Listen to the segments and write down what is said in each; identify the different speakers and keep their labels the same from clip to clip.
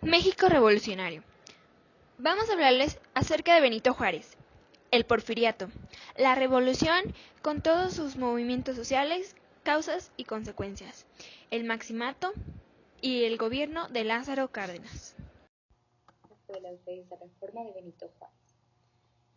Speaker 1: México revolucionario. Vamos a hablarles acerca de Benito Juárez, el Porfiriato, la revolución con todos sus movimientos sociales, causas y consecuencias, el Maximato y el gobierno de Lázaro Cárdenas.
Speaker 2: De las leyes de reforma de Benito Juárez.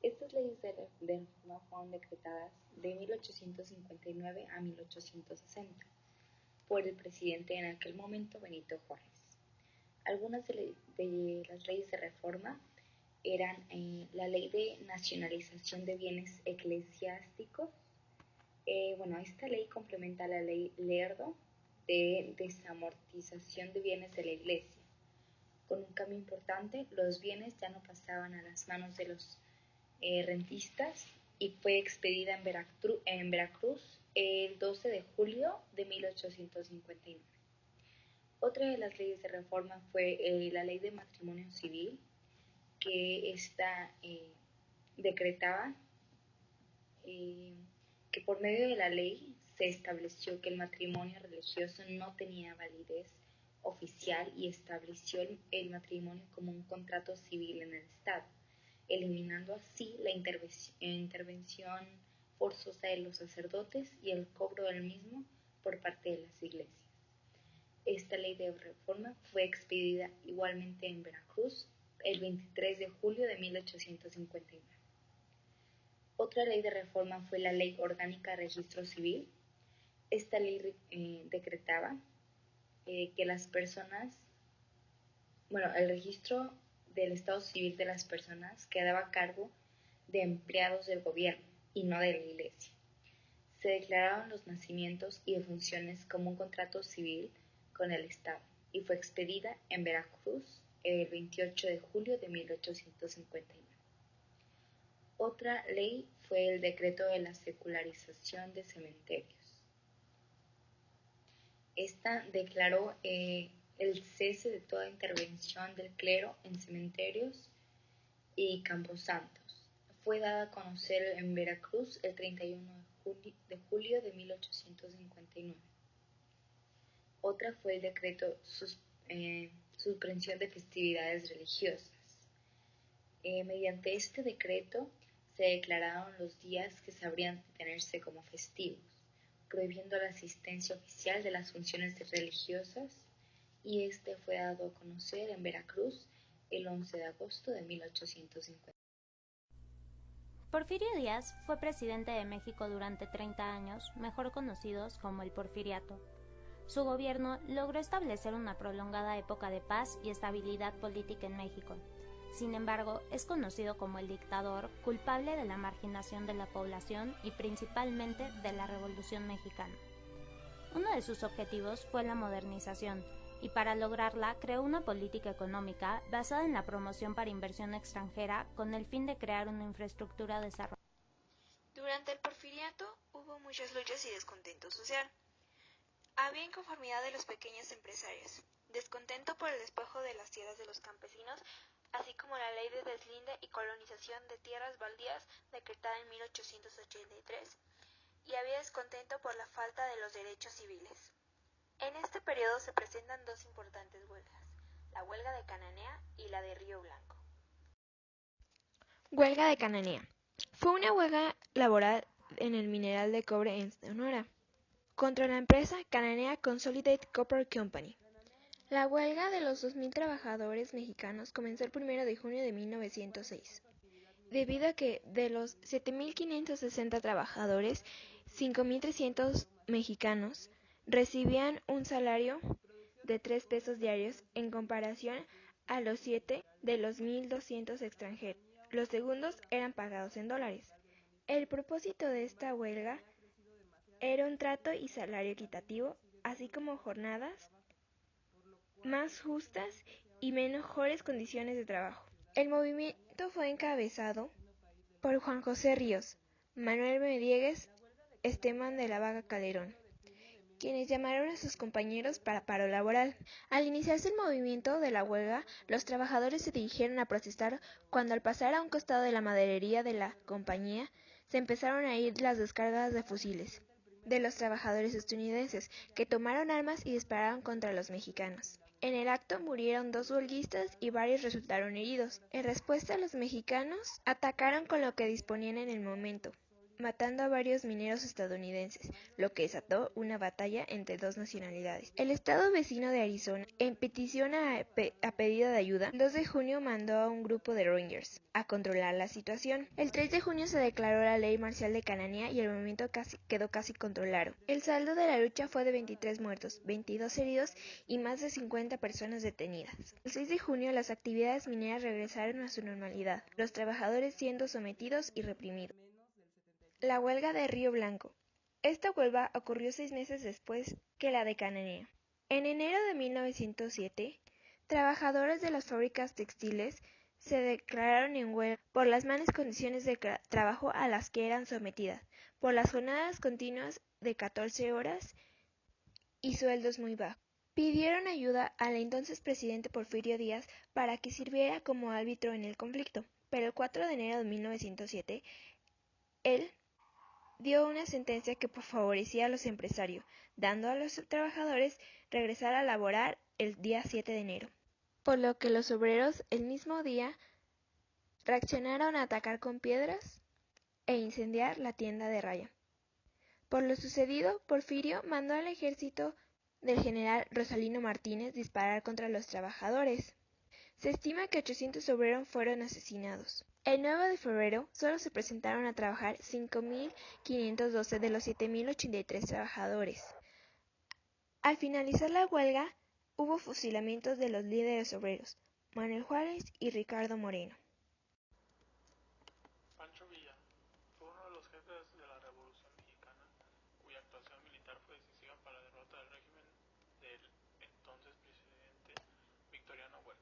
Speaker 2: Estas leyes de reforma fueron decretadas de 1859 a 1860 por el presidente en aquel momento, Benito Juárez. Algunas de las leyes de reforma eran la ley de nacionalización de bienes eclesiásticos. Esta ley complementa la ley Lerdo de desamortización de bienes de la iglesia. Con un cambio importante, los bienes ya no pasaban a las manos de los rentistas y fue expedida en Veracruz el 12 de julio de 1859. Otra de las leyes de reforma fue la ley de matrimonio civil, que esta decretaba que por medio de la ley se estableció que el matrimonio religioso no tenía validez oficial y estableció el matrimonio como un contrato civil en el Estado, eliminando así la intervención forzosa de los sacerdotes y el cobro del mismo por parte de las iglesias. Esta ley de reforma fue expedida igualmente en Veracruz el 23 de julio de 1859. Otra ley de reforma fue la Ley Orgánica de Registro Civil. Esta ley decretaba que las personas, el registro del estado civil de las personas quedaba a cargo de empleados del gobierno y no de la iglesia. Se declararon los nacimientos y defunciones como un contrato civil con el Estado y fue expedida en Veracruz el 28 de julio de 1859. Otra ley fue el decreto de la secularización de cementerios. Esta declaró el cese de toda intervención del clero en cementerios y camposantos. Fue dada a conocer en Veracruz el 31 de julio de 1859. Otra fue el decreto suspensión de festividades religiosas. Mediante este decreto se declararon los días que sabrían tenerse como festivos, prohibiendo la asistencia oficial de las funciones religiosas, y este fue dado a conocer en Veracruz el 11 de agosto de 1850.
Speaker 3: Porfirio Díaz fue presidente de México durante 30 años, mejor conocidos como el Porfiriato. Su gobierno logró establecer una prolongada época de paz y estabilidad política en México. Sin embargo, es conocido como el dictador culpable de la marginación de la población y principalmente de la Revolución Mexicana. Uno de sus objetivos fue la modernización, y para lograrla creó una política económica basada en la promoción para inversión extranjera con el fin de crear una infraestructura de desarrollo.
Speaker 1: Durante el Porfiriato hubo muchas luchas y descontento social. Había inconformidad de los pequeños empresarios, descontento por el despojo de las tierras de los campesinos, así como la ley de deslinde y colonización de tierras baldías decretada en 1883, y había descontento por la falta de los derechos civiles. En este periodo se presentan dos importantes huelgas, la huelga de Cananea y la de Río Blanco. Huelga de Cananea. Fue una huelga laboral en el mineral de cobre en Sonora, contra la empresa Cananea Consolidated Copper Company. La huelga de los 2.000 trabajadores mexicanos comenzó el 1 de junio de 1906, debido a que de los 7.560 trabajadores, 5.300 mexicanos recibían un salario de 3 pesos diarios en comparación a los 7 de los 1.200 extranjeros. Los segundos eran pagados en dólares. El propósito de esta huelga era un trato y salario equitativo, así como jornadas más justas y mejores condiciones de trabajo. El movimiento fue encabezado por Juan José Ríos, Manuel Mediegues, Esteban de la Vaga Calderón, quienes llamaron a sus compañeros para paro laboral. Al iniciarse el movimiento de la huelga, los trabajadores se dirigieron a protestar cuando al pasar a un costado de la maderería de la compañía, se empezaron a oír las descargas de fusiles de los trabajadores estadounidenses, que tomaron armas y dispararon contra los mexicanos. En el acto murieron 2 huelguistas y varios resultaron heridos. En respuesta, los mexicanos atacaron con lo que disponían en el momento, matando a varios mineros estadounidenses, lo que desató una batalla entre 2 nacionalidades. El estado vecino de Arizona, en petición a pedido de ayuda, el 2 de junio mandó a un grupo de Rangers a controlar la situación. El 3 de junio se declaró la ley marcial de Cananea y el movimiento quedó casi controlado. El saldo de la lucha fue de 23 muertos, 22 heridos y más de 50 personas detenidas. El 6 de junio las actividades mineras regresaron a su normalidad, los trabajadores siendo sometidos y reprimidos. La huelga de Río Blanco. Esta huelga ocurrió 6 meses después que la de Cananea. En enero de 1907, trabajadores de las fábricas textiles se declararon en huelga por las malas condiciones de trabajo a las que eran sometidas, por las jornadas continuas de 14 horas y sueldos muy bajos. Pidieron ayuda al entonces presidente Porfirio Díaz para que sirviera como árbitro en el conflicto, pero el 4 de enero de 1907, él dio una sentencia que favorecía a los empresarios, dando a los trabajadores regresar a laborar el día 7 de enero, por lo que los obreros el mismo día reaccionaron a atacar con piedras e incendiar la tienda de Raya. Por lo sucedido, Porfirio mandó al ejército del general Rosalino Martínez disparar contra los trabajadores. Se estima que 800 obreros fueron asesinados. El 9 de febrero solo se presentaron a trabajar 5.512 de los 7.083 trabajadores. Al finalizar la huelga, hubo fusilamientos de los líderes obreros, Manuel Juárez y Ricardo Moreno.
Speaker 4: Pancho Villa fue uno de los jefes de la Revolución Mexicana, cuya actuación militar fue decisiva para la derrota del régimen del entonces presidente Victoriano Huerta.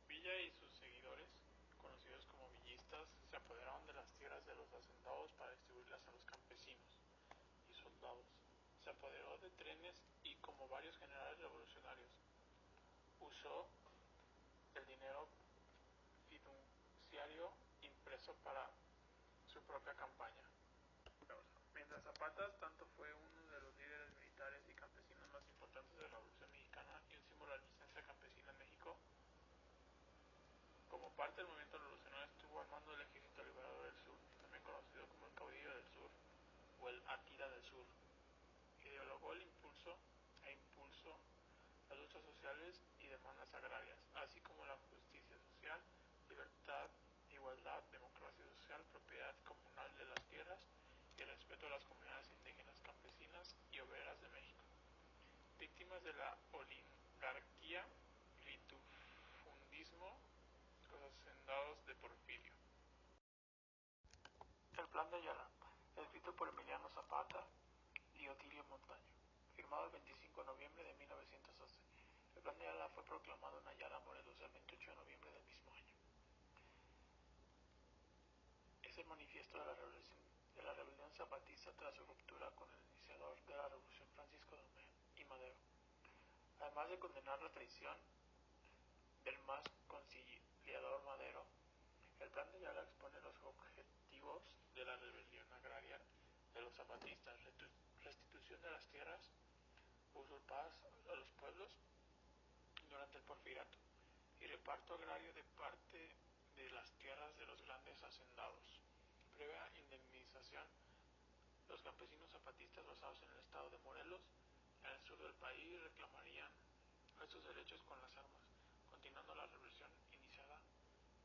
Speaker 4: Villa y sus seguidores, conocidos como villistas, se apoderaron de las tierras de los hacendados para distribuirlas a los campesinos y soldados. Se apoderó de trenes y, como varios generales revolucionarios, usó el dinero fiduciario impreso para su propia campaña. Mientras Zapata tanto fue uno de los líderes militares y campesinos más importantes de la Revolución Mexicana y un símbolo de la resistencia campesina en México, como parte del movimiento revolucionario estuvo al mando del Ejército Liberador del Sur, también conocido como el Caudillo del Sur o el Átila del Sur. Ideologó el impulso las luchas sociales y demandas agrarias, así como la justicia social, libertad, igualdad, democracia social, propiedad comunal de las tierras y el respeto a las comunidades indígenas, campesinas y obreras de México, víctimas de la oligarquía y latifundismo, los hacendados de Porfirio. El Plan de Ayala, escrito por Emiliano Zapata y Otilio Montaño, firmado el 25 de noviembre de 1912. El Plan de Ayala fue proclamado en Ayala, Morelos, el 28 de noviembre del mismo año. Es el manifiesto de la rebelión zapatista tras su ruptura con el iniciador de la revolución, Francisco y Madero. Además de condenar la traición del más conciliador Madero, el Plan de Ayala expone los objetivos de la rebelión agraria de los zapatistas: restitución de las tierras usurpadas a los pueblos durante el porfiriato y reparto agrario de parte de las tierras de los grandes hacendados. Previa indemnización, los campesinos zapatistas basados en el estado de Morelos, en el sur del país, reclamarían estos derechos con las armas, continuando la revolución iniciada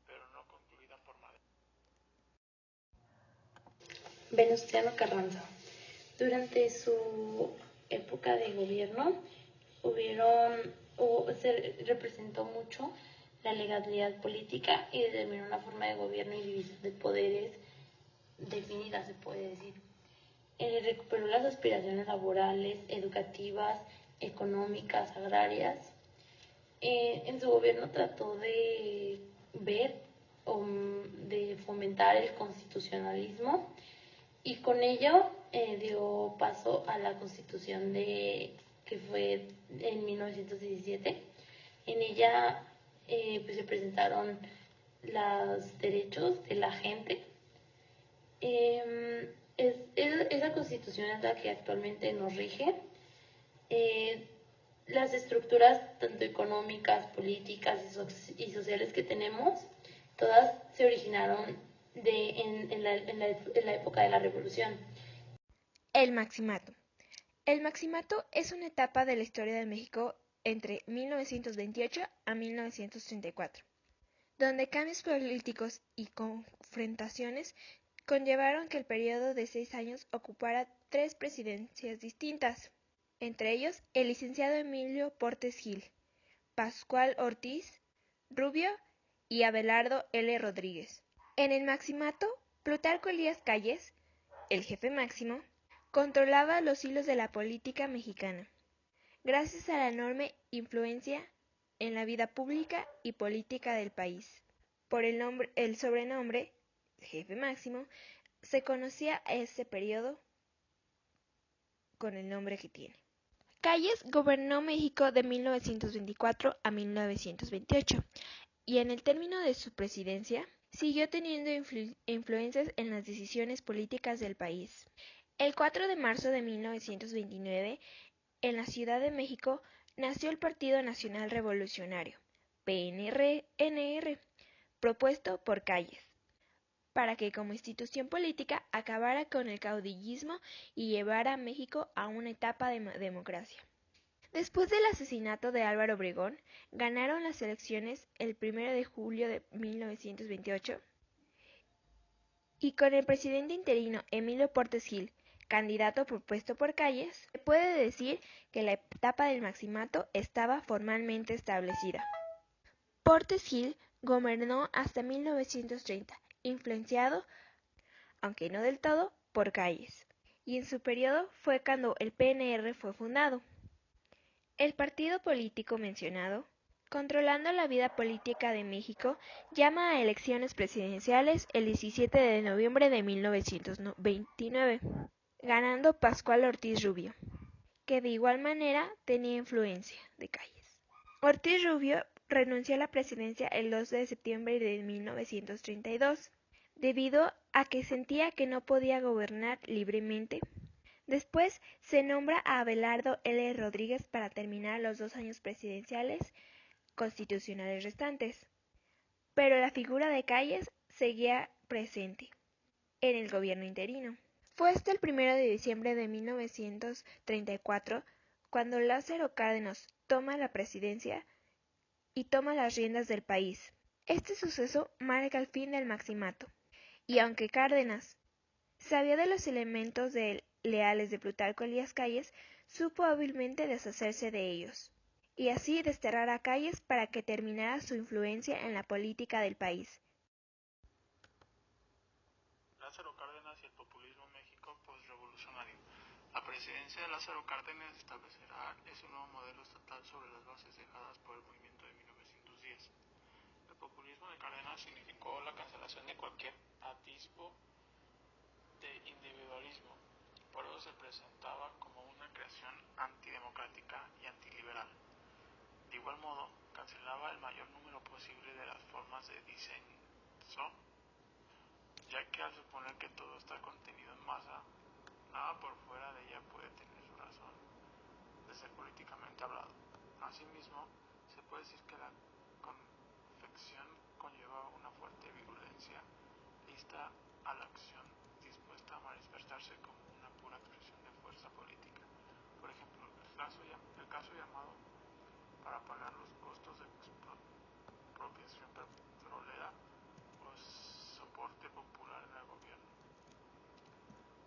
Speaker 4: pero no concluida por Madero.
Speaker 2: Venustiano Carranza. Durante su época de gobierno se representó mucho la legalidad política y determinó una forma de gobierno y división de poderes definida, se puede decir. Recuperó las aspiraciones laborales, educativas, económicas, agrarias. En su gobierno trató de de fomentar el constitucionalismo y con ello dio paso a la Constitución que fue en 1917. En ella pues se presentaron los derechos de la gente. Esa Constitución es la que actualmente nos rige.
Speaker 5: las estructuras tanto económicas, políticas y sociales que tenemos, todas se originaron en la época de la Revolución.
Speaker 1: El Maximato. El Maximato es una etapa de la historia de México entre 1928 a 1934, donde cambios políticos y confrontaciones conllevaron que el periodo de 6 años ocupara 3 presidencias distintas, entre ellos el licenciado Emilio Portes Gil, Pascual Ortiz Rubio y Abelardo L. Rodríguez. En el Maximato, Plutarco Elías Calles, el jefe máximo, controlaba los hilos de la política mexicana, gracias a la enorme influencia en la vida pública y política del país. Por el sobrenombre, jefe máximo, se conocía a este periodo con el nombre que tiene. Calles gobernó México de 1924 a 1928 y en el término de su presidencia siguió teniendo influencias en las decisiones políticas del país. El 4 de marzo de 1929, en la Ciudad de México, nació el Partido Nacional Revolucionario, PNR, propuesto por Calles, para que como institución política acabara con el caudillismo y llevara a México a una etapa de democracia. Después del asesinato de Álvaro Obregón, ganaron las elecciones el 1 de julio de 1928 y con el presidente interino Emilio Portes Gil, candidato propuesto por Calles, se puede decir que la etapa del Maximato estaba formalmente establecida. Portes Gil gobernó hasta 1930, influenciado, aunque no del todo, por Calles, y en su periodo fue cuando el PNR fue fundado. El partido político mencionado, controlando la vida política de México, llama a elecciones presidenciales el 17 de noviembre de 1929, ganando Pascual Ortiz Rubio, que de igual manera tenía influencia de Calles. Ortiz Rubio renunció a la presidencia el 2 de septiembre de 1932, debido a que sentía que no podía gobernar libremente. Después se nombra a Abelardo L. Rodríguez para terminar los 2 años presidenciales constitucionales restantes, pero la figura de Calles seguía presente en el gobierno interino. Fue hasta el 1 de diciembre de 1934 cuando Lázaro Cárdenas toma la presidencia y toma las riendas del país. Este suceso marca el fin del Maximato, y aunque Cárdenas sabía de los elementos leales de Plutarco Elías Calles, supo hábilmente deshacerse de ellos, y así desterrar a Calles para que terminara su influencia en la política del país.
Speaker 4: Lázaro Cárdenas y el populismo en México postrevolucionario. La presidencia de Lázaro Cárdenas establecerá ese nuevo modelo estatal sobre las bases dejadas por el movimiento de 1910. El populismo de Cárdenas significó la cancelación de cualquier atisbo de individualismo. Por eso se presentaba como una creación antidemocrática y antiliberal. De igual modo, cancelaba el mayor número posible de las formas de disenso, ya que al suponer que todo está contenido en masa, nada por fuera de ella puede tener su razón de ser políticamente hablado. Asimismo, se puede decir que la confección conlleva una fuerte virulencia, lista a la acción, dispuesta a manifestarse como una pura expresión de fuerza política. Por ejemplo, el caso llamado para pagar los costos de expropiación petrolera o soporte popular en el gobierno.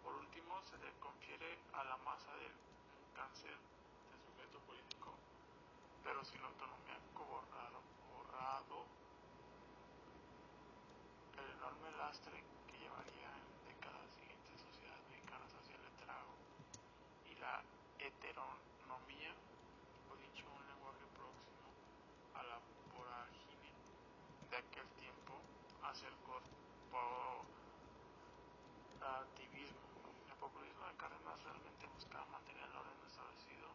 Speaker 4: Por último, se le confiere a la masa del cáncer de sujeto político, pero sin autonomía borrado el enorme lastre que llevaría en décadas siguientes sociedades mexicanas hacia el letargo y la heteronomía, o dicho un lenguaje próximo a la vorágine de aquel tiempo, hacia el corporativismo. El populismo de Cárdenas realmente buscaba mantener el orden establecido.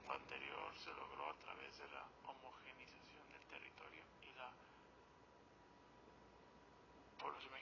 Speaker 4: Lo anterior se logró a través de la homogenización del territorio y la población